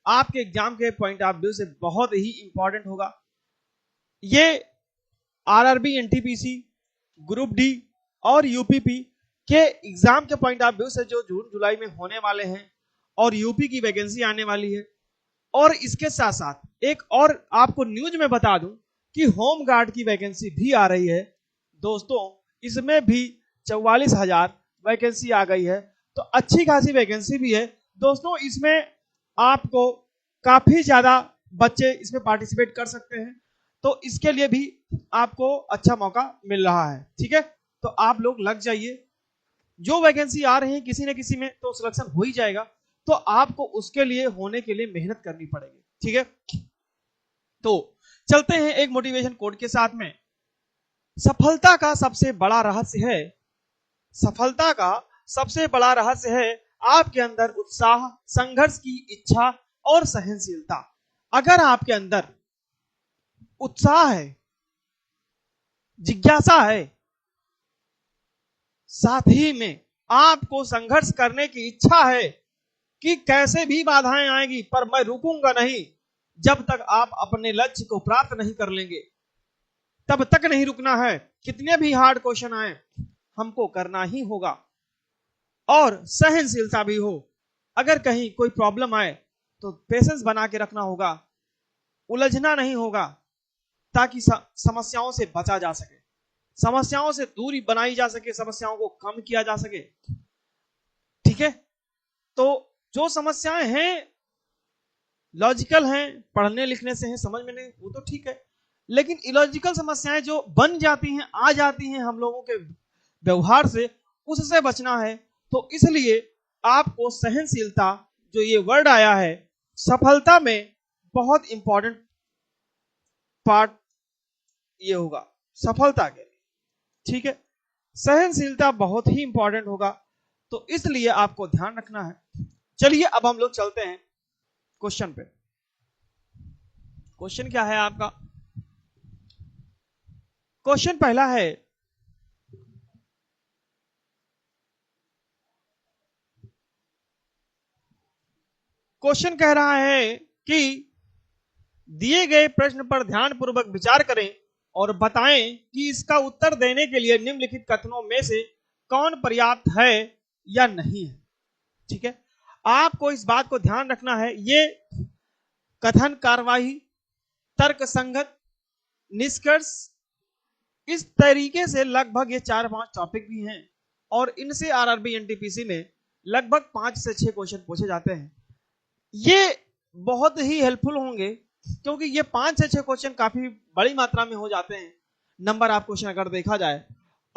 आपके एग्जाम के point of view से बहुत ही इंपॉर्टेंट होगा। ये आरआरबी, एनटीपीसी, ग्रुप डी और यूपीपी के एग्जाम के पॉइंट ऑफ व्यू से जो जून जुलाई में होने वाले हैं और यूपी की वैकेंसी आने वाली है। और इसके साथ साथ एक और आपको न्यूज में बता दूं कि होम गार्ड की वैकेंसी भी आ रही है दोस्तों, इसमें भी 44,000 वैकेंसी आ गई है। तो अच्छी खासी वैकेंसी भी है दोस्तों, इसमें आपको काफी ज्यादा बच्चे इसमें पार्टिसिपेट कर सकते हैं, तो इसके लिए भी आपको अच्छा मौका मिल रहा है। ठीक है, तो आप लोग लग जाइए, जो वैकेंसी आ रही है किसी न किसी में तो सिलेक्शन हो ही जाएगा, तो आपको उसके लिए होने के लिए मेहनत करनी पड़ेगी। ठीक है, तो चलते हैं एक मोटिवेशन कोट के साथ में। सफलता का सबसे बड़ा रहस्य है, सफलता का सबसे बड़ा रहस्य है आपके अंदर उत्साह, संघर्ष की इच्छा और सहनशीलता। अगर आपके अंदर उत्साह है, जिज्ञासा है, साथ ही में आपको संघर्ष करने की इच्छा है कि कैसे भी बाधाएं आएंगी पर मैं रुकूंगा नहीं, जब तक आप अपने लक्ष्य को प्राप्त नहीं कर लेंगे तब तक नहीं रुकना है। कितने भी हार्ड क्वेश्चन आए हमको करना ही होगा। और सहनशीलता भी हो, अगर कहीं कोई प्रॉब्लम आए तो पेशेंस बना के रखना होगा, उलझना नहीं होगा, ताकि समस्याओं से बचा जा सके, समस्याओं से दूरी बनाई जा सके, समस्याओं को कम किया जा सके। ठीक है, तो जो समस्याएं हैं लॉजिकल हैं, पढ़ने लिखने से हैं, समझ में नहीं, वो तो ठीक है, लेकिन इलॉजिकल समस्याएं जो बन जाती हैं, आ जाती हैं हम लोगों के व्यवहार से, उससे बचना है। तो इसलिए आपको सहनशीलता, जो ये वर्ड आया है, सफलता में बहुत इंपॉर्टेंट पार्ट ये होगा सफलता के लिए। ठीक है, सहनशीलता बहुत ही इंपॉर्टेंट होगा, तो इसलिए आपको ध्यान रखना है। चलिए अब हम लोग चलते हैं क्वेश्चन पे। क्वेश्चन क्या है आपका? क्वेश्चन पहला है, क्वेश्चन कह रहा है कि दिए गए प्रश्न पर ध्यानपूर्वक विचार करें और बताएं कि इसका उत्तर देने के लिए निम्नलिखित कथनों में से कौन पर्याप्त है या नहीं है। ठीक है, आपको इस बात को ध्यान रखना है, ये कथन, कार्यवाही, तर्क संगत, निष्कर्ष, इस तरीके से लगभग ये 4-5 टॉपिक भी हैं और इनसे आरआरबी एनटीपीसी में लगभग 5 से 6 क्वेश्चन पूछे जाते हैं। ये बहुत ही हेल्पफुल होंगे क्योंकि ये 5 से 6 क्वेश्चन काफी बड़ी मात्रा में हो जाते हैं, नंबर ऑफ क्वेश्चन अगर देखा जाए,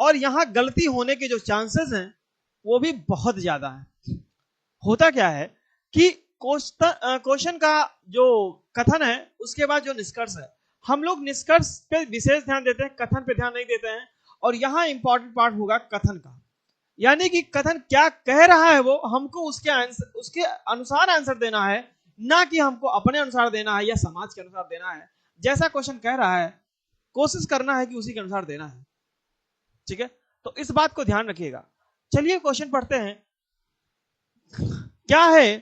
और यहां गलती होने के जो चांसेस हैं वो भी बहुत ज्यादा है। होता क्या है कि क्वेश्चन का जो कथन है उसके बाद जो निष्कर्ष है, हम लोग निष्कर्ष पे विशेष ध्यान देते हैं, कथन पे ध्यान नहीं देते हैं। और यहां इंपॉर्टेंट पार्ट होगा कथन का, यानी कि कथन क्या कह रहा है वो हमको उसके अनुसार आंसर देना है, ना कि हमको अपने अनुसार देना है या समाज के अनुसार देना है। जैसा क्वेश्चन कह रहा है कोशिश करना है कि उसी के अनुसार देना है। ठीक है, तो इस बात को ध्यान रखिएगा। चलिए क्वेश्चन पढ़ते हैं। क्या है,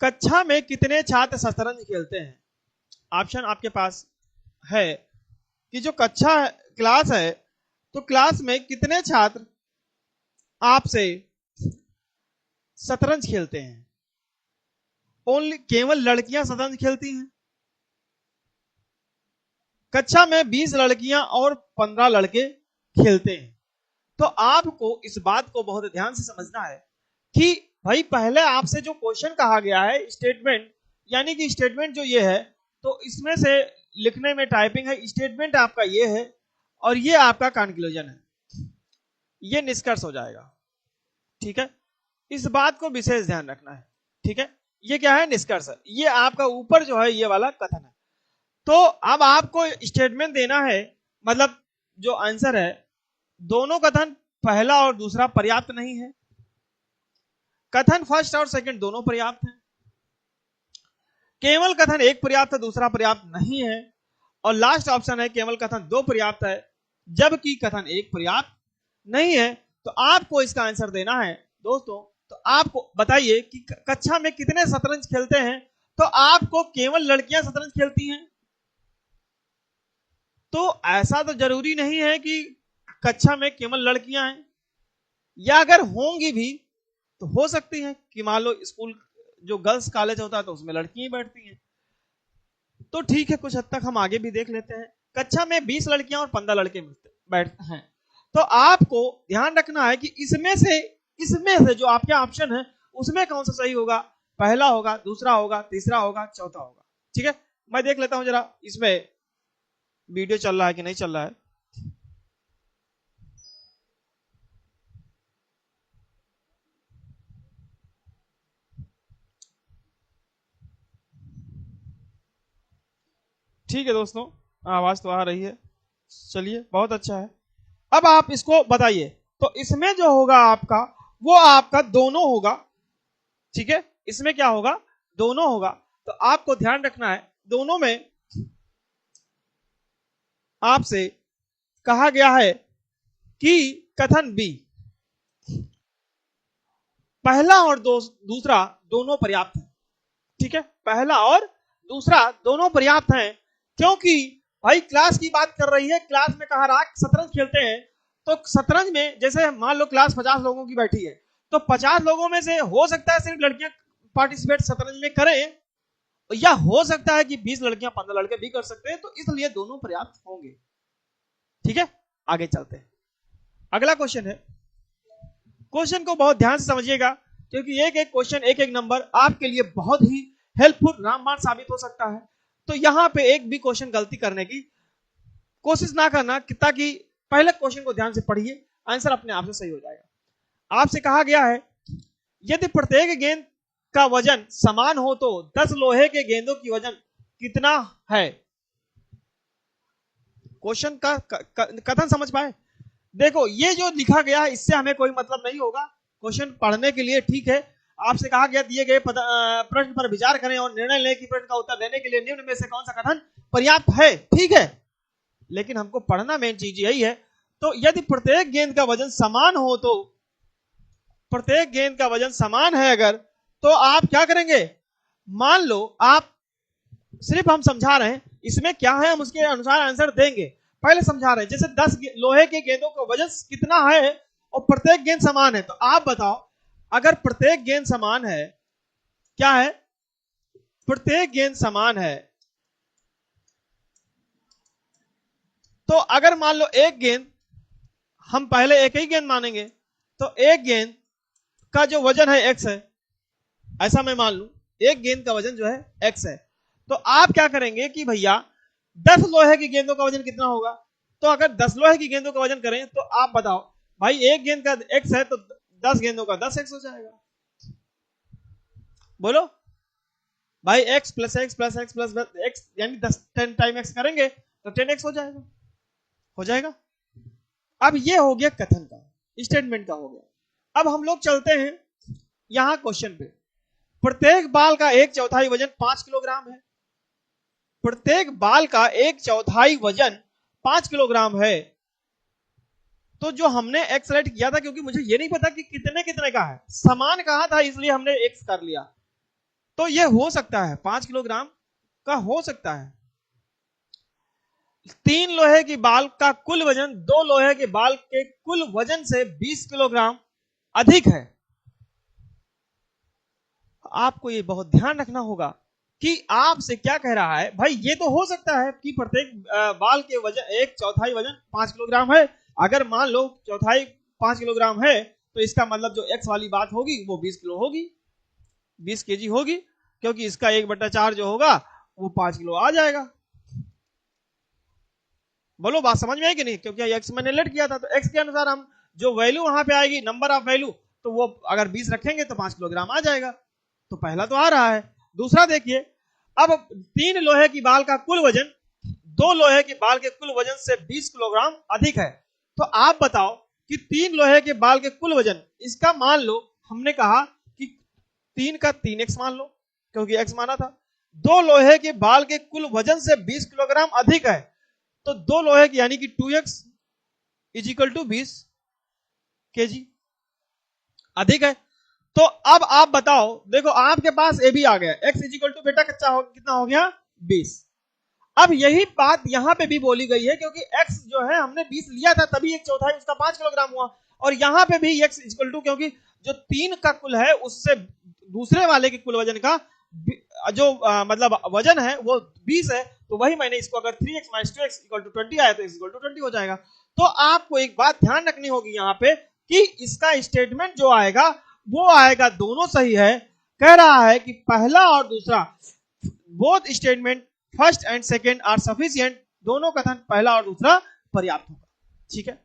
कक्षा में कितने छात्र शतरंज खेलते हैं? ऑप्शन आपके पास है कि जो क्लास है, तो क्लास में कितने छात्र आपसे शतरंज खेलते हैं? केवल लड़कियां शतरंज खेलती हैं। कक्षा में 20 लड़कियां और 15 लड़के खेलते हैं। तो आपको इस बात को बहुत ध्यान से समझना है कि भाई पहले आपसे जो क्वेश्चन कहा गया है स्टेटमेंट, यानी कि स्टेटमेंट जो ये है, तो इसमें से लिखने में टाइपिंग है, स्टेटमेंट आपका ये है और ये आपका कंक्लूजन है, ये निष्कर्ष हो जाएगा। ठीक है, इस बात को विशेष ध्यान रखना है। ठीक है, ये क्या है? निष्कर्ष है। ये आपका ऊपर जो है ये वाला कथन है। तो अब आपको स्टेटमेंट देना है, मतलब जो आंसर है, दोनों कथन पहला और दूसरा पर्याप्त नहीं है, कथन फर्स्ट और सेकंड दोनों पर्याप्त हैं, केवल कथन एक पर्याप्त है, दूसरा पर्याप्त नहीं है, और लास्ट ऑप्शन है केवल कथन 2 पर्याप्त है जबकि कथन 1 पर्याप्त नहीं है। तो आपको इसका आंसर देना है दोस्तों तो आपको बताइए कि कक्षा में कितने शतरंज खेलते हैं, तो आपको केवल लड़कियां शतरंज खेलती हैं। तो ऐसा तो जरूरी नहीं है कि कक्षा में केवल लड़कियां हैं, या अगर होंगी भी तो हो सकती हैं कि मान लो स्कूल जो गर्ल्स कॉलेज होता है तो उसमें लड़कियां ही बैठती हैं। तो ठीक है, कुछ हद तक हम आगे भी देख लेते हैं। कक्षा में 20 लड़कियां और 15 लड़के बैठते हैं, तो आपको ध्यान रखना है कि इसमें से जो आपके ऑप्शन है उसमें कौन सा सही होगा। पहला होगा, दूसरा होगा, तीसरा होगा, चौथा होगा। ठीक है, मैं देख लेता हूं जरा इसमें वीडियो चल रहा है कि नहीं चल रहा है। ठीक है दोस्तों, आवाज तो आ रही है, चलिए बहुत अच्छा है। अब आप इसको बताइए, तो इसमें जो होगा आपका वो आपका दोनों होगा। ठीक है, इसमें क्या होगा, दोनों होगा। तो आपको ध्यान रखना है, दोनों में आपसे कहा गया है कि कथन बी पहला और दूसरा दोनों पर्याप्त है। ठीक है, पहला और दूसरा दोनों पर्याप्त हैं, क्योंकि भाई क्लास की बात कर रही है, क्लास में कहा रहा शतरंज खेलते हैं, तो शतरंज में जैसे मान लो क्लास 50 लोगों की बैठी है, तो 50 लोगों में से हो सकता है सिर्फ लड़कियां पार्टिसिपेट शतरंज में करें, या हो सकता है कि 20 लड़कियां 15 लड़के भी कर सकते हैं, तो इसलिए दोनों पर्याप्त होंगे। ठीक है, आगे चलते हैं। अगला क्वेश्चन है, क्वेश्चन को बहुत ध्यान से समझिएगा, क्योंकि एक एक क्वेश्चन एक एक नंबर आपके लिए बहुत ही हेल्पफुल रामबाण साबित हो सकता है। तो यहां पे एक भी क्वेश्चन गलती करने की कोशिश ना करना, ताकि पहले क्वेश्चन को ध्यान से पढ़िए, आंसर अपने आप से सही हो जाएगा। आपसे कहा गया है यदि प्रत्येक गेंद का वजन समान हो तो 10 लोहे के गेंदों की वजन कितना है। क्वेश्चन का कथन समझ पाए। देखो ये जो लिखा गया है इससे हमें कोई मतलब नहीं होगा, क्वेश्चन पढ़ने के लिए ठीक है। आपसे कहा गया दिए गए प्रश्न पर विचार करें और निर्णय लें कि प्रश्न का उत्तर देने के लिए निम्न में से कौन सा कथन पर्याप्त है। ठीक है, लेकिन हमको पढ़ना मेन चीज यही है। तो यदि प्रत्येक गेंद का वजन समान हो, तो प्रत्येक गेंद का वजन समान है अगर, तो आप क्या करेंगे, मान लो आप सिर्फ हम समझा रहे हैं इसमें क्या है, हम उसके अनुसार आंसर देंगे। पहले समझा रहे हैं जैसे 10 लोहे के गेंदों का वजन कितना है और प्रत्येक गेंद समान है, तो आप बताओ अगर प्रत्येक गेंद समान है, क्या है, प्रत्येक गेंद समान है, तो अगर मान लो एक गेंद, हम पहले एक ही गेंद मानेंगे, तो एक गेंद का जो वजन है x है, ऐसा मैं मान लू एक गेंद का वजन जो है x है, तो आप क्या करेंगे कि भैया 10 लोहे की गेंदों का वजन कितना होगा। तो अगर 10 लोहे की गेंदों का वजन करें तो आप बताओ भाई एक गेंद का x है तो 10 गेंदों का 10x हो जाएगा। बोलो भाई x plus x plus x plus x यानी 10 टाइम x करेंगे तो 10x हो जाएगा, हो जाएगा। अब ये हो गया कथन का, स्टेटमेंट का हो गया। अब हम लोग चलते हैं यहां क्वेश्चन पे। प्रत्येक बाल का 1/4 वजन 5 किलोग्राम है, प्रत्येक बाल का 1/4 वजन 5 किलोग्राम है। तो जो हमने एक्स राइट किया था, क्योंकि मुझे ये नहीं पता कि कितने कितने का है, समान कहा था इसलिए हमने एक्स कर लिया। तो ये हो सकता है 5 किलोग्राम का हो सकता है। 3 लोहे की बाल का कुल वजन 2 लोहे के बाल के कुल वजन से 20 किलोग्राम अधिक है। आपको ये बहुत ध्यान रखना होगा कि आपसे क्या कह रहा है। भाई ये तो हो सकता है कि प्रत्येक बाल के वजन 1/4 वजन 5 किलोग्राम है। अगर मान लो चौथाई 5 किलोग्राम है तो इसका मतलब जो एक्स वाली बात होगी वो 20 किलो होगी, 20 केजी होगी, क्योंकि इसका 1/4 जो होगा वो 5 किलो आ जाएगा। बोलो बात समझ में आई कि नहीं, क्योंकि एक्स मैंने लेट किया था, तो एक्स के अनुसार हम जो वैल्यू वहां पे आएगी नंबर ऑफ वैल्यू, तो वो अगर 20 रखेंगे तो 5 किलोग्राम आ जाएगा। तो पहला तो आ रहा है। दूसरा देखिए, अब 3 लोहे की बाल का कुल वजन 2 लोहे की बाल के कुल वजन से 20 किलोग्राम अधिक है। तो आप बताओ कि 3 लोहे के बाल के कुल वजन, इसका मान लो हमने कहा कि 3 का 3x मान लो क्योंकि x माना था। 2 लोहे के बाल के कुल वजन से 20 किलोग्राम अधिक है, तो 2 लोहे की यानी कि 2x is equal to 20 KG अधिक है। तो अब आप बताओ, देखो आपके पास ए भी आ गया, x इज इक्वल टू बेटा कितना हो गया 20। अब यही बात यहां पे भी बोली गई है, क्योंकि x जो है हमने 20 लिया था, तभी एक चौथाई उसका 5 किलोग्राम हुआ। और यहां पे भी x इक्वल टू, क्योंकि जो 3 का कुल है उससे दूसरे वाले के कुल वजन का जो मतलब वजन है वो 20 है, तो वही मैंने इसको अगर 3x minus 2x equal to 20 आया तो x इक्वल टू 20 हो जाएगा। तो आपको एक बात ध्यान रखनी होगी यहां पे कि इसका स्टेटमेंट जो आएगा वो आएगा दोनों सही है। कह रहा है कि पहला और दूसरा both statement first and second are sufficient, दोनों कथन पहला और दूसरा पर्याप्त होगा। ठीक है,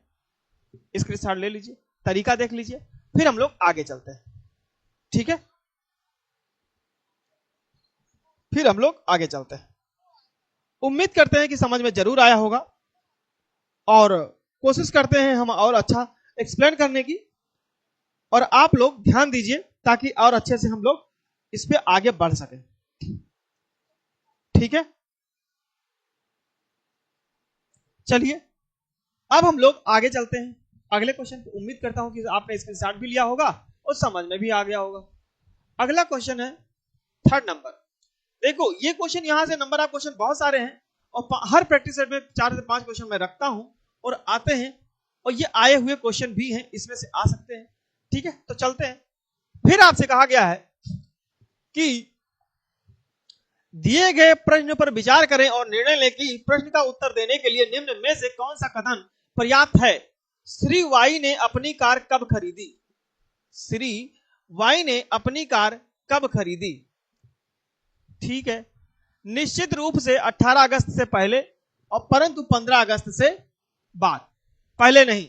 स्क्रीनशॉट ले लीजिए, तरीका देख लीजिए, फिर हम लोग आगे चलते हैं। ठीक है, फिर हम लोग आगे चलते हैं। उम्मीद करते हैं कि समझ में जरूर आया होगा, और कोशिश करते हैं हम और अच्छा एक्सप्लेन करने की, और आप लोग ध्यान दीजिए ताकि और अच्छे से हम लोग इस पे आगे बढ़ सकें। ठीक है, चलिए अब हम लोग आगे चलते हैं अगले क्वेश्चन पे। उम्मीद करता हूं कि आपने स्क्रीनशॉट भी लिया होगा और समझ में भी आ गया होगा। अगला क्वेश्चन है 3rd नंबर। देखो ये क्वेश्चन, यहां से नंबर ऑफ क्वेश्चन बहुत सारे हैं, और हर प्रैक्टिस सेट में 4 से 5 क्वेश्चन मैं रखता हूं और आते हैं, और ये आए हुए क्वेश्चन भी हैं, इसमें से आ सकते हैं। ठीक है, तो चलते हैं। फिर आपसे कहा गया है कि दिए गए प्रश्न पर विचार करें और निर्णय लें कि प्रश्न का उत्तर देने के लिए निम्न में से कौन सा कथन पर्याप्त है। श्री वाई ने अपनी कार कब खरीदी? श्री वाई ने अपनी कार कब खरीदी? ठीक है, निश्चित रूप से 18 अगस्त से पहले, और परंतु 15 अगस्त से बाद, पहले नहीं।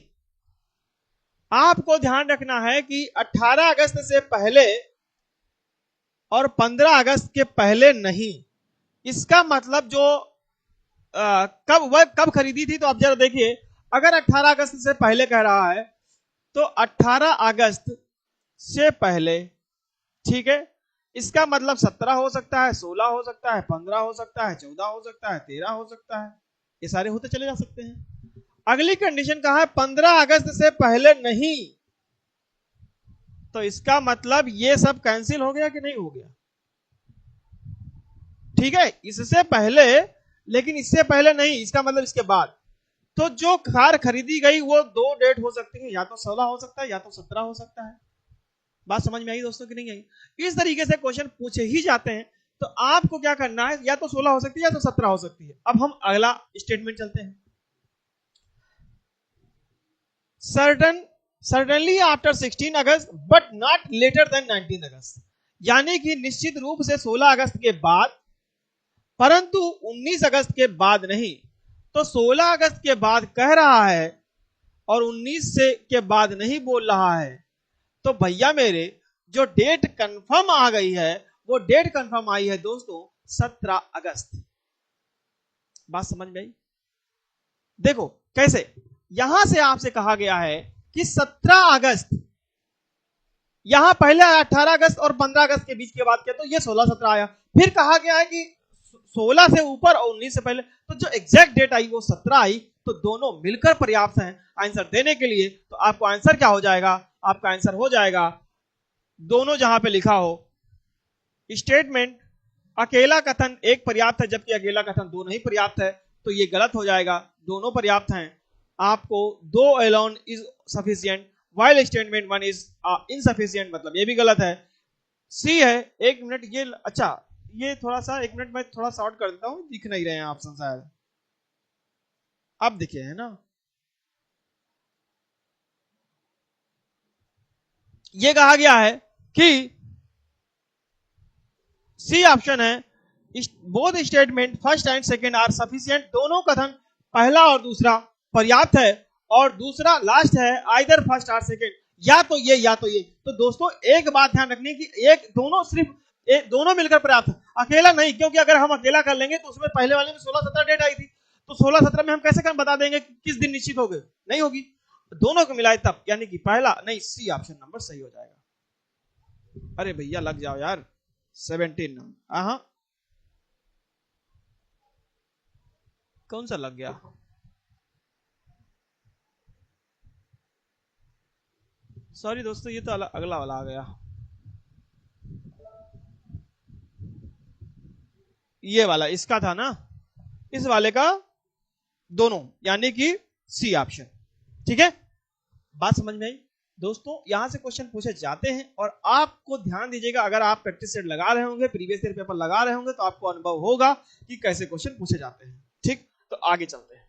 आपको ध्यान रखना है कि 18 अगस्त से पहले और 15 अगस्त के पहले नहीं। इसका मतलब जो कब खरीदी थी, तो आप जरा देखिए, अगर 18 अगस्त से पहले कह रहा है तो 18 अगस्त से पहले, ठीक है, इसका मतलब 17 हो सकता है, 16 हो सकता है, 15 हो सकता है, 14 हो सकता है, 13 हो सकता है, ये सारे होते चले जा सकते हैं। अगली कंडीशन कहा है 15 अगस्त से पहले नहीं, तो इसका मतलब ये सब कैंसिल हो गया कि नहीं हो गया? ठीक है, इससे पहले, लेकिन इससे पहले नहीं, इसका मतलब इसके बाद। तो जो कार खरीदी गई वो 2 डेट हो सकती है, या तो 16 हो सकता है या तो 17 हो सकता है। बात समझ में आई दोस्तों कि नहीं आई? इस तरीके से क्वेश्चन पूछे ही जाते हैं, तो आपको क्या करना है, या तो 16 हो सकती है या तो 17 हो सकती है। अब हम अगला स्टेटमेंट चलते हैं। Certainly after 16 August but not later than 19 August, यानी कि निश्चित रूप से 16 अगस्त के बाद, परंतु 19 अगस्त के बाद नहीं। तो 16 अगस्त के बाद कह रहा है और 19 से के बाद नहीं बोल रहा है, तो भैया मेरे जो डेट कंफर्म आ गई है, वो डेट कंफर्म आई है दोस्तों 17 अगस्त। बात समझ में आई? देखो कैसे, यहां से आपसे कहा गया है कि 17 अगस्त, यहां पहले 18 अगस्त और 15 अगस्त के बीच की बात किया, तो ये 16-17 आया। फिर कहा गया है कि 16 से ऊपर और 19 से पहले, तो जो एग्जैक्ट डेट आई वो 17 आई, तो दोनों मिलकर पर्याप्त हैं आंसर देने के लिए। तो आपको आंसर क्या हो जाएगा? आपका आंसर हो जाएगा, दोनों जहां पे लिखा हो स्टेटमेंट अकेला कथन एक पर्याप्त है जबकि अकेला कथन दो नहीं पर्याप्त है, तो ये गलत हो जाएगा, दोनों पर्याप्त हैं। आपको दो alone is sufficient while statement one is insufficient, मतलब ये भी गलत है। सी है, एक मिनट, ये अच्छा, ये थोड़ा सा, एक मिनट मैं थोड़ा शॉर्ट कर देता हूं, दिख नहीं रहे हैं ऑप्शन शायद, अब दिखे है ना। ये कहा गया है कि सी ऑप्शन है, both statement first and second are sufficient, दोनों कथन पहला और दूसरा पर्याप्त है, और दूसरा लास्ट है आइदर फर्स्ट और सेकेंड, या तो ये या तो ये। तो दोस्तों एक बात ध्यान रखनी कि एक दोनों सिर्फ दोनों मिलकर पर्याप्त है, अकेला नहीं, क्योंकि अगर हम अकेला कर लेंगे तो उसमें पहले वाले में 16-17 डेट आई थी, तो 16-17 में हम कैसे बता देंगे किस दिन निश्चित हो गए, नहीं होगी। दोनों को मिलाए तब, यानी कि पहला नहीं, सी ऑप्शन नंबर सही हो जाएगा। अरे भैया लग जाओ यार, 17 नंबर, हाँ कौन सा लग गया? सॉरी दोस्तों, ये तो अगला वाला आ गया। ये वाला इसका था ना, इस वाले का दोनों, यानी कि सी ऑप्शन। ठीक है, बात समझ में आई दोस्तों। यहां से क्वेश्चन पूछे जाते हैं और आपको ध्यान दीजिएगा, अगर आप प्रैक्टिस सेट लगा रहे होंगे, प्रीवियस ईयर पेपर लगा रहे होंगे, तो आपको अनुभव होगा कि कैसे क्वेश्चन पूछे जाते हैं। ठीक, तो आगे चलते हैं।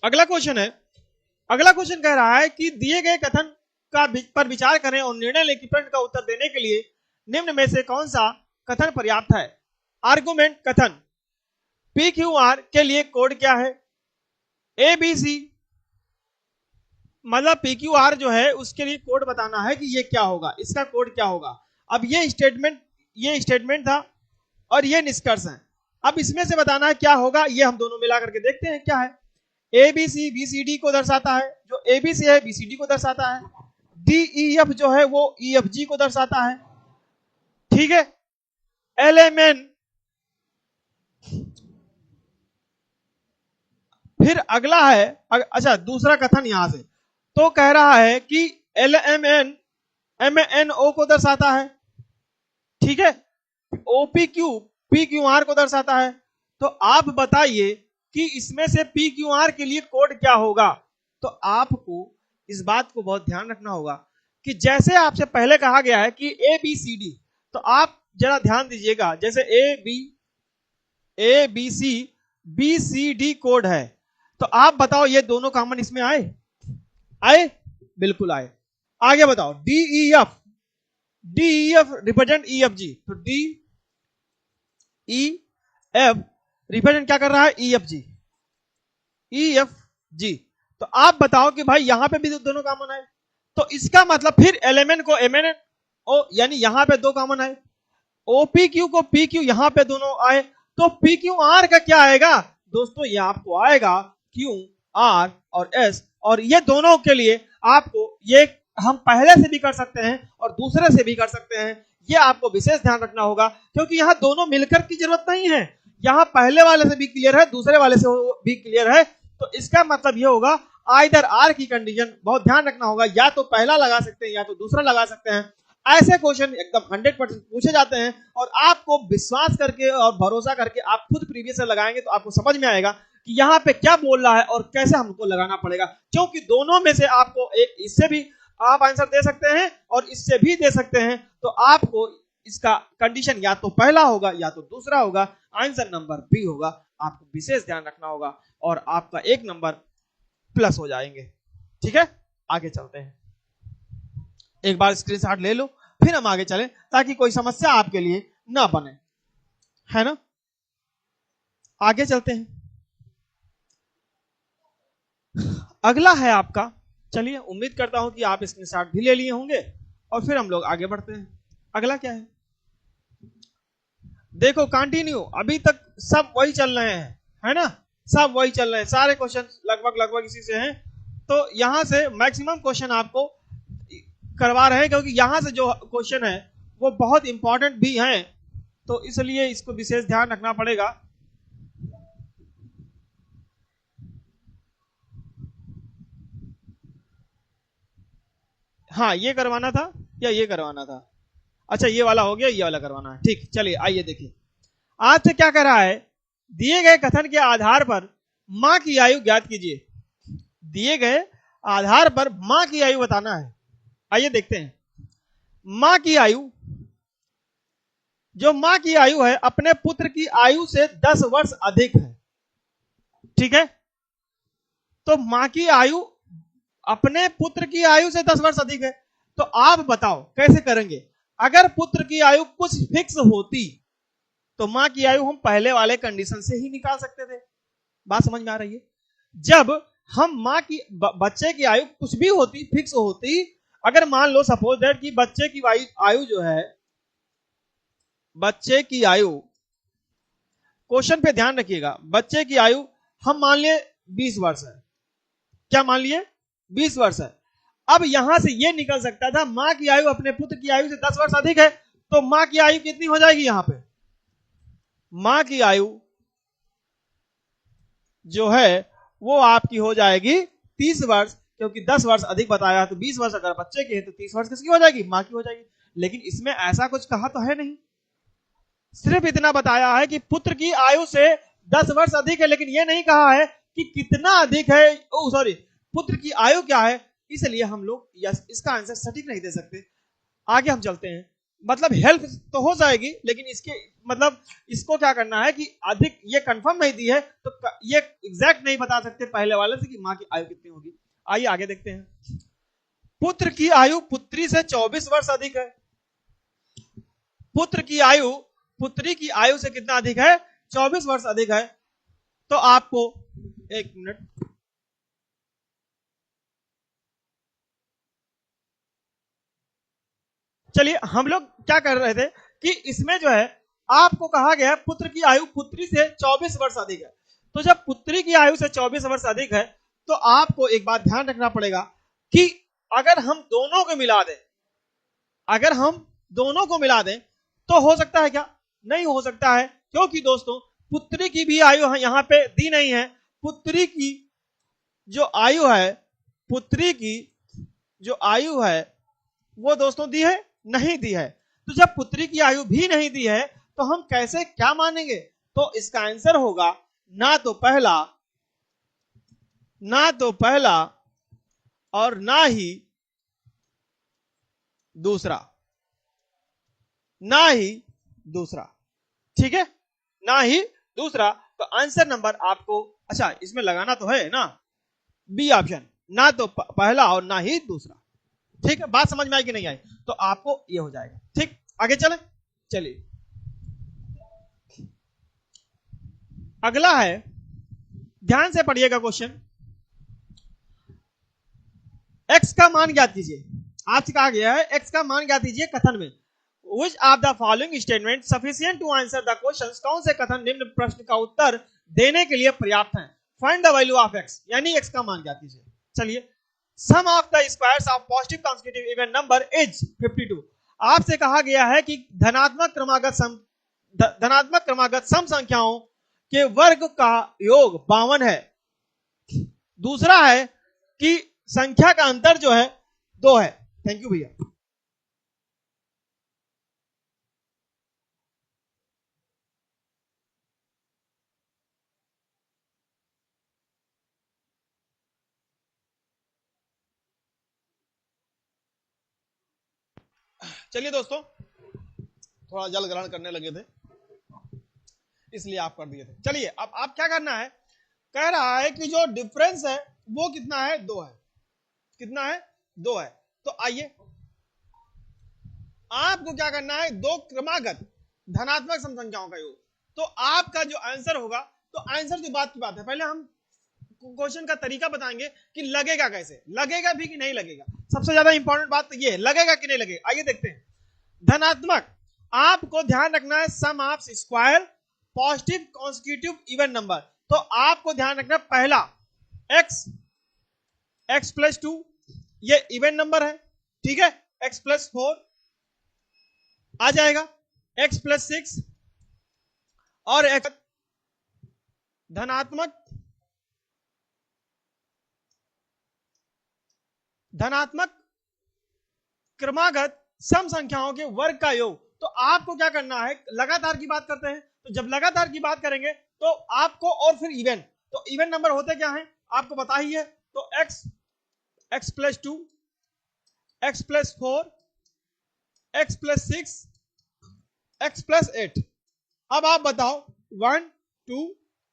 अगला क्वेश्चन है, अगला क्वेश्चन कह रहा है कि दिए गए कथन का पर विचार करें और निर्णय लें कि प्रश्न का उत्तर देने के लिए निम्न में से कौन सा कथन पर्याप्त है। आर्गुमेंट कथन PQR के लिए कोड क्या है? ABC, मतलब PQR जो है उसके लिए कोड बताना है कि ये क्या होगा, इसका कोड क्या होगा। अब ये स्टेटमेंट था और ये निष्कर्ष है। अब इसमें से बताना है क्या होगा, ये हम दोनों मिला करके देखते हैं क्या है। ABC BCD को दर्शाता है, जो ABC है BCD को दर्शाता है। DEF जो है वो EFG को दर्शाता है। ठीक है, LMN, फिर अगला है, अच्छा दूसरा कथन यहां से तो कह रहा है कि LMN MNO को दर्शाता है। ठीक है, OPQ PQR को दर्शाता है। तो आप बताइए कि इसमें से PQR के लिए कोड क्या होगा। तो आपको इस बात को बहुत ध्यान रखना होगा कि जैसे आपसे पहले कहा गया है कि ABCD, तो आप जरा ध्यान दीजिएगा, जैसे ABC BCD कोड है, तो आप बताओ ये दोनों कॉमन इसमें आए? बिल्कुल आए। आगे बताओ DEF रिप्रेजेंट EFG, तो DEF रिप्रेजेंट क्या कर रहा है? EFG। तो आप बताओ कि भाई यहां पे भी दोनों कॉमन आए, तो इसका मतलब फिर LMN को MNO, यानी यहां पे दो कॉमन आए। OPQ को PQ यहां पे दोनों आए, तो PQR का क्या आएगा दोस्तों? ये आपको आएगा QR और S, और ये दोनों के लिए आपको ये हम पहले से भी कर सकते हैं और दूसरे से भी कर सकते हैं। ये आपको विशेष ध्यान रखना होगा, क्योंकि यहां दोनों मिलकर की जरूरत नहीं है। यहां पहले वाले से भी क्लियर है, दूसरे वाले से भी क्लियर है, तो इसका मतलब ये होगा आइदर आर की कंडीशन बहुत ध्यान रखना होगा, या तो पहला लगा सकते हैं या तो दूसरा लगा सकते हैं। ऐसे क्वेश्चन एकदम 100% पूछे जाते हैं, और आपको विश्वास करके और भरोसा करके आप खुद प्रीवियस लगाएंगे तो आपको समझ में आएगा कि यहाँ पे क्या बोल रहा है और कैसे हमको लगाना पड़ेगा। क्योंकि दोनों में से आपको एक इससे भी आप आंसर दे सकते हैं और इससे भी दे सकते हैं, तो आपको इसका कंडीशन या तो पहला होगा या तो दूसरा होगा, आंसर नंबर बी होगा। आपको विशेष ध्यान रखना होगा और आपका एक नंबर प्लस हो जाएंगे। ठीक है, आगे चलते हैं। एक बार स्क्रीनशॉट ले लो, फिर हम आगे चलें ताकि कोई समस्या आपके लिए ना बने, है ना। आगे चलते हैं। अगला है आपका, चलिए उम्मीद करता हूं कि आप स्क्रीनशॉट भी ले लिए होंगे और फिर हम लोग आगे बढ़ते हैं। अगला क्या है, देखो कंटिन्यू, अभी तक सब वही चल रहे हैं, है ना, सब वही चल रहे हैं, सारे क्वेश्चन लगभग इसी से हैं। तो यहां से मैक्सिमम क्वेश्चन आपको करवा रहे हैं, क्योंकि यहां से जो क्वेश्चन है वो बहुत इंपॉर्टेंट भी हैं, तो इसलिए इसको विशेष ध्यान रखना पड़ेगा। हाँ, ये करवाना था या ये करवाना था? अच्छा, ये वाला हो गया, ये वाला करवाना है। ठीक, चलिए आइए देखिए आज से क्या कह रहा है। दिए गए कथन के आधार पर मां की आयु ज्ञात कीजिए। दिए गए आधार पर मां की आयु बताना है। आइए देखते हैं। मां की आयु, जो मां की आयु है अपने पुत्र की आयु से 10 वर्ष अधिक है। ठीक है, तो मां की आयु अपने पुत्र की आयु से 10 वर्ष अधिक है। तो आप बताओ कैसे करेंगे। अगर पुत्र की आयु कुछ फिक्स होती तो मां की आयु हम पहले वाले कंडीशन से ही निकाल सकते थे। बात समझ में आ रही है? जब हम मां की बच्चे की आयु कुछ भी होती, फिक्स होती, अगर मान लो सपोज दैट कि बच्चे की आयु जो है, बच्चे की आयु, क्वेश्चन पे ध्यान रखिएगा, बच्चे की आयु हम मान लिए 20 वर्ष है। क्या मान लिए? 20 वर्ष है। अब यहां से यह निकल सकता था मां की आयु अपने पुत्र की आयु से 10 वर्ष अधिक है, तो मां की आयु कितनी हो जाएगी? यहां पे मां की आयु जो है वो आपकी हो जाएगी 30 वर्ष, क्योंकि 10 वर्ष अधिक बताया है, तो 20 वर्ष अगर बच्चे के हैं तो 30 वर्ष किसकी हो जाएगी? मां की हो जाएगी। लेकिन इसमें ऐसा कुछ कहा तो है नहीं, सिर्फ इतना बताया है कि पुत्र की आयु से 10 वर्ष अधिक है, लेकिन यह नहीं कहा है कि कितना अधिक है, ओ सॉरी, पुत्र की आयु क्या है। इसलिए हम लोग इसका आंसर सटीक नहीं दे सकते। आगे हम चलते हैं, मतलब हेल्प तो हो जाएगी, लेकिन इसके मतलब इसको क्या करना है कि अधिक ये कंफर्म नहीं दी है तो ये एग्जैक्ट नहीं बता सकते पहले वाले से कि मां की आयु कितनी होगी। आइए आगे देखते हैं। पुत्र की आयु पुत्री से 24 वर्ष अधिक है। पुत्र की आयु पुत्री की आयु से कितना अधिक है? 24 वर्ष अधिक है। तो आपको एक मिनट, चलिए हम लोग क्या कर रहे थे कि इसमें जो है आपको कहा गया है पुत्र की आयु पुत्री से 24 वर्ष अधिक है। तो जब पुत्री की आयु से 24 वर्ष अधिक है तो आपको एक बात ध्यान रखना पड़ेगा कि अगर हम दोनों को मिला दें, अगर हम दोनों को मिला दें तो हो सकता है क्या? नहीं हो सकता है, क्योंकि दोस्तों पुत्री की भी आयु यहां पे दी नहीं है। पुत्री की जो आयु है, पुत्री की जो आयु है वो दोस्तों दी है? नहीं दी है। तो जब पुत्री की आयु भी नहीं दी है तो हम कैसे क्या मानेंगे? तो इसका आंसर होगा ना तो पहला और ना ही दूसरा, ना ही दूसरा, ठीक है, ना ही दूसरा। तो आंसर नंबर आपको, अच्छा इसमें लगाना तो है ना, बी ऑप्शन, ना तो पहला और ना ही दूसरा। ठीक है, बात समझ में आई कि नहीं आई? तो आपको ये हो जाएगा। ठीक, आगे चले, चलिए अगला है, ध्यान से पढ़िएगा क्वेश्चन। x का मान ज्ञात कीजिए। आपसे कहा गया है x का मान ज्ञात कीजिए कथन में। Which of the following statement sufficient to answer the questions? कौन से कथन निम्न प्रश्न का उत्तर देने के लिए पर्याप्त हैं? Find the value of x, यानी x का मान ज्ञात कीजिए। चलिए, sum of the squares of positive consecutive even number is 52। आपसे कहा गया है कि धनात्मक क्रमागत सम संख्याओं के वर्ग का योग 52 है। दूसरा है कि संख्या का अंतर जो है 2 है। थैंक यू भैया। चलिए दोस्तों, थोड़ा जल ग्रहण करने लगे थे इसलिए आप कर दिए थे। चलिए अब आप क्या करना है, कह रहा है कि जो डिफरेंस है वो कितना है? 2 है। कितना है? 2 है। तो आइए आपको क्या करना है, दो क्रमागत धनात्मक सम संख्याओं का योग। तो आपका जो आंसर होगा, तो आंसर की बात है, पहले हम क्वेश्चन का तरीका बताएंगे कि लगेगा कैसे, लगेगा भी कि नहीं लगेगा। सबसे ज्यादा इंपॉर्टेंट बात तो ये है, लगेगा कि नहीं लगेगा। आइए देखते हैं। धनात्मक, आपको ध्यान रखना है sum of square positive consecutive even number. तो आपको ध्यान रखना पहला x प्लस 2 ये इवन नंबर है, ठीक है, x प्लस 4 आ जाएगा, x प्लस 6 और x धनात्मक क्रमागत सम संख्याओं के वर्ग का योग। तो आपको क्या करना है, लगातार की बात करते हैं, तो जब लगातार की बात करेंगे तो आपको, और फिर इवन, तो इवन नंबर होते क्या है आपको पता ही है। तो x plus 2, x plus 4, x plus 6, x plus 8। अब आप बताओ 1 2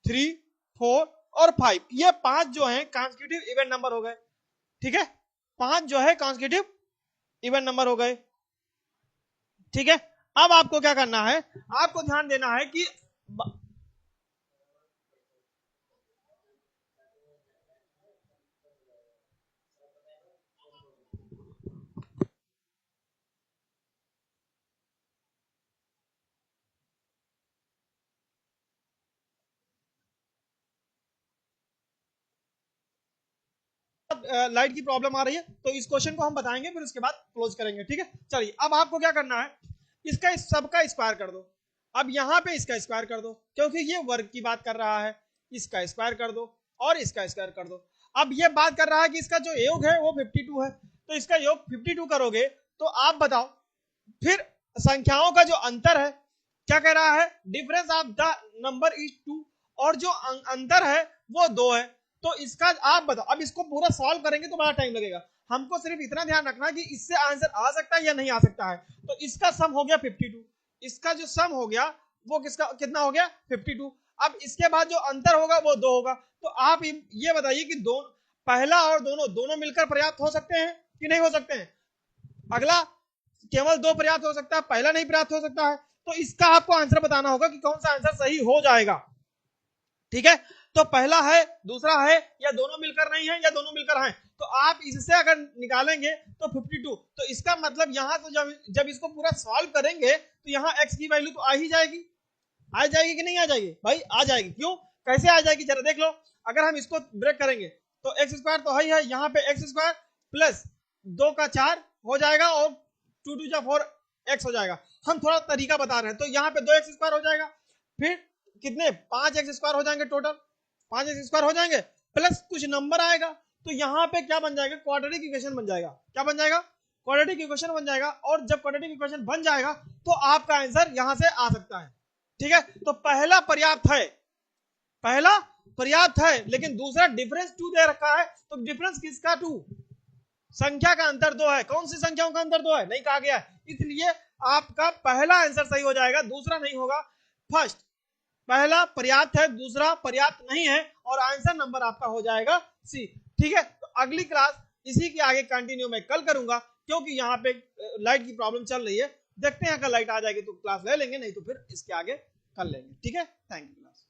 3 4 और 5, ये 5 जो है कॉन्सिक्यूटिव इवन नंबर हो गए। ठीक है, 5 जो है कॉन्सिक्यूटिव इवन नंबर हो गए। ठीक है, अब आपको क्या करना है, आपको ध्यान देना है कि लाइट की प्रॉब्लम आ रही है, तो इस क्वेश्चन को हम बताएंगे, फिर उसके बाद क्लोज करेंगे। ठीक है, चलिए अब आपको क्या करना है, इसका सबका स्क्वायर कर दो। अब यहां पे इसका स्क्वायर कर दो, क्योंकि ये वर्ग की बात कर रहा है। इसका स्क्वायर कर दो और इसका स्क्वायर कर दो। अब ये बात कर रहा है कि इसका जो योग है वो 52 है, तो इसका योग 52 करोगे तो आप बताओ फिर संख्याओं का जो अंतर है, क्या कह रहा है, difference of the number is 2, और जो अंतर है वो 2 है। तो इसका आप बताओ, अब इसको पूरा सॉल्व करेंगे तो बड़ा टाइम लगेगा, हमको सिर्फ इतना ध्यान रखना कि इससे आंसर आ सकता है या नहीं आ सकता है। तो इसका सम हो गया 52, इसका जो सम हो गया वो किसका कितना हो गया 52। अब इसके बाद जो अंतर होगा वो 2 होगा। तो आप ये बताइए कि दो पहला और दोनों दोनों मिलकर पर्याप्त हो सकते हैं कि नहीं हो सकते हैं। अगला केवल 2 पर्याप्त हो सकता है, पहला नहीं पर्याप्त हो सकता है। तो इसका आपको आंसर बताना होगा कि कौन सा आंसर सही हो जाएगा। ठीक है, तो पहला है, दूसरा है, या दोनों मिलकर नहीं है, या दोनों मिलकर हैं। तो आप इससे अगर निकालेंगे तो 52, तो इसका मतलब यहां तो जब इसको पूरा सॉल्व करेंगे तो यहाँ x की वैल्यू तो आ ही जाएगी। आ जाएगी कि नहीं आ जाएगी भाई, आ जाएगी। क्यों, कैसे आ जाएगी जरा देख लो। अगर हम इसको ब्रेक करेंगे तो एक्स स्क्वायर तो है ही है, यहाँ पे एक्स स्क्वायर प्लस 2 का 4 हो जाएगा, और 2 2 4 एक्स हो जाएगा। हम थोड़ा तरीका बता रहे हैं, तो यहाँ पे 2 एक्स स्क्वायर हो जाएगा, फिर कितने 5 एक्स स्क्वायर हो जाएंगे, टोटल 5 एक्स स्क्वायर हो जाएंगे, प्लस कुछ नंबर आएगा। तो यहाँ पे क्या बन जाएगा, क्वाड्रेटिक इक्वेशन बन जाएगा। क्या बन जाएगा, क्वाड्रेटिक इक्वेशन बन जाएगा। और जब क्वाड्रेटिक इक्वेशन बन जाएगा तो आपका आंसर यहां से आ सकता है। ठीक है, तो पहला पर्याप्त है, पहला पर्याप्त है, लेकिन दूसरा डिफरेंस 2 दे रखा है। तो डिफरेंस किसका 2, संख्या का अंतर 2 है। कौन सी संख्याओं का अंतर 2 है, नहीं कहा गया है। इसलिए आपका पहला आंसर सही हो जाएगा, दूसरा नहीं होगा। फर्स्ट, पहला पर्याप्त है, दूसरा पर्याप्त नहीं है, और आंसर नंबर आपका हो जाएगा सी। ठीक है, तो अगली क्लास इसी के आगे कंटिन्यू मैं कल करूंगा, क्योंकि यहाँ पे लाइट की प्रॉब्लम चल रही है। देखते हैं, अगर लाइट आ जाएगी तो क्लास ले लेंगे, नहीं तो फिर इसके आगे कर लेंगे। ठीक है, थैंक यू क्लास।